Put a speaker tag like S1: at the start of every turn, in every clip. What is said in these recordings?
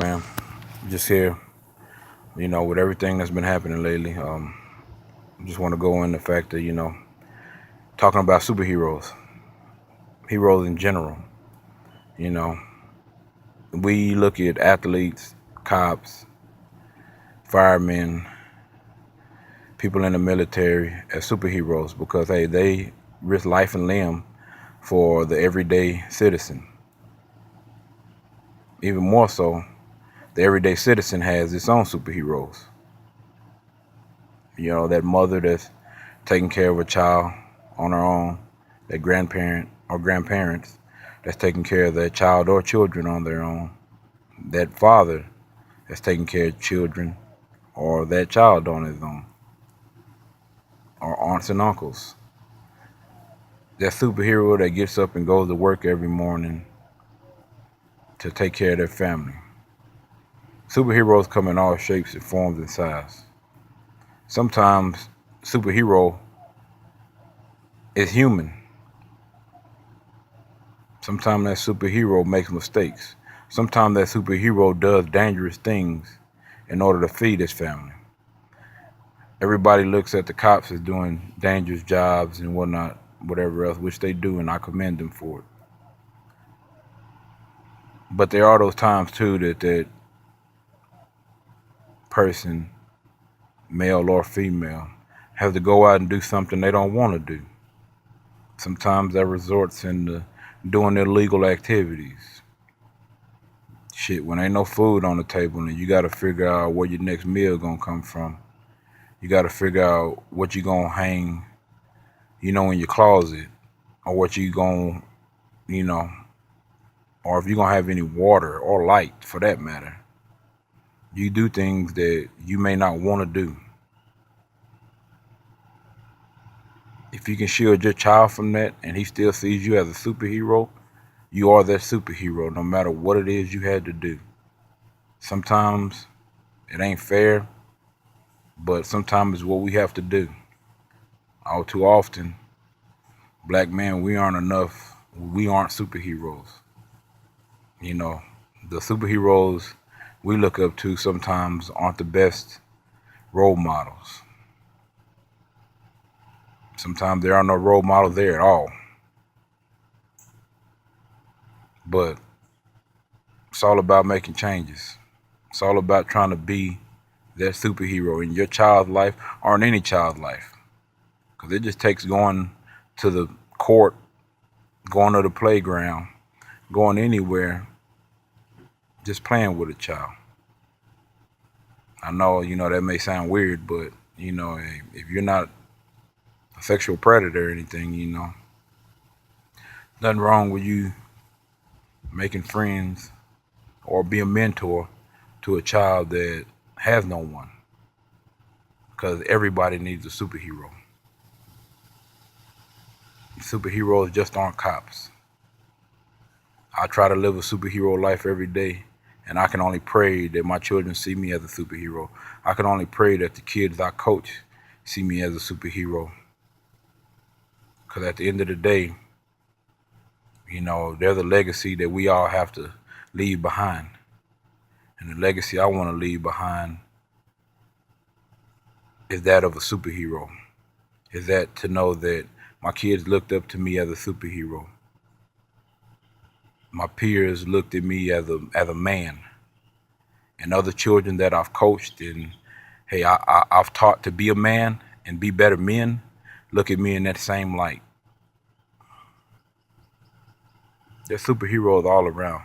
S1: man. Just here, with everything that's been happening lately. Just want to go in the fact that, talking about superheroes, heroes in general. You know, we look at athletes, cops, firemen, people in the military as superheroes because, hey, they risk life and limb for the everyday citizen. Even more so, the everyday citizen has its own superheroes. That mother that's taking care of a child on her own, that grandparent or grandparents that's taking care of their child or children on their own, that father that's taking care of children or that child on his own, or aunts and uncles. That superhero that gets up and goes to work every morning to take care of their family. Superheroes come in all shapes and forms and size. Sometimes superhero is human. Sometimes that superhero makes mistakes. Sometimes that superhero does dangerous things in order to feed his family. Everybody looks at the cops as doing dangerous jobs and whatnot, whatever else, which they do, and I commend them for it. But there are those times too that person, male or female, have to go out and do something they don't want to do. Sometimes that resorts into doing illegal activities. Shit, when ain't no food on the table and you got to figure out where your next meal gonna come from. You got to figure out what you gonna hang, in your closet, or what you gonna, or if you gonna have any water or light for that matter. You do things that you may not want to do. If you can shield your child from that and he still sees you as a superhero, you are that superhero no matter what it is you had to do. Sometimes it ain't fair, but sometimes it's what we have to do. All too often, black men, we aren't superheroes. The superheroes we look up to sometimes aren't the best role models. Sometimes there are no role models there at all. But it's all about making changes. It's all about trying to be that superhero in your child's life or in any child's life. Because it just takes going to the court, going to the playground, going anywhere, just playing with a child. I know, that may sound weird, but, if you're not a sexual predator or anything, nothing wrong with you making friends or be a mentor to a child that has no one. Because everybody needs a superhero. Superheroes just aren't cops. I try to live a superhero life every day, and I can only pray that my children see me as a superhero. I can only pray that the kids I coach see me as a superhero. Because at the end of the day, there's a legacy that we all have to leave behind. And the legacy I want to leave behind is that of a superhero. Is that to know that my kids looked up to me as a superhero. My peers looked at me as a man. And other children that I've coached and, hey, I've taught to be a man and be better men, look at me in that same light. They're superheroes all around.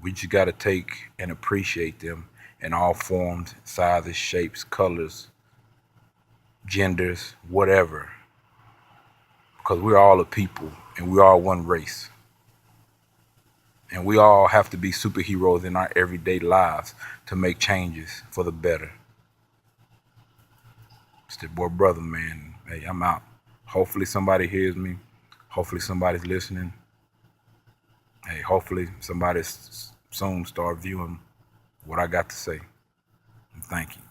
S1: We just got to take and appreciate them in all forms, sizes, shapes, colors, genders, whatever. Because we're all a people and we're all one race. And we all have to be superheroes in our everyday lives to make changes for the better. It's the boy brother, man. Hey, I'm out. Hopefully somebody hears me. Hopefully somebody's listening. Hey, hopefully somebody soon start viewing what I got to say. And thank you.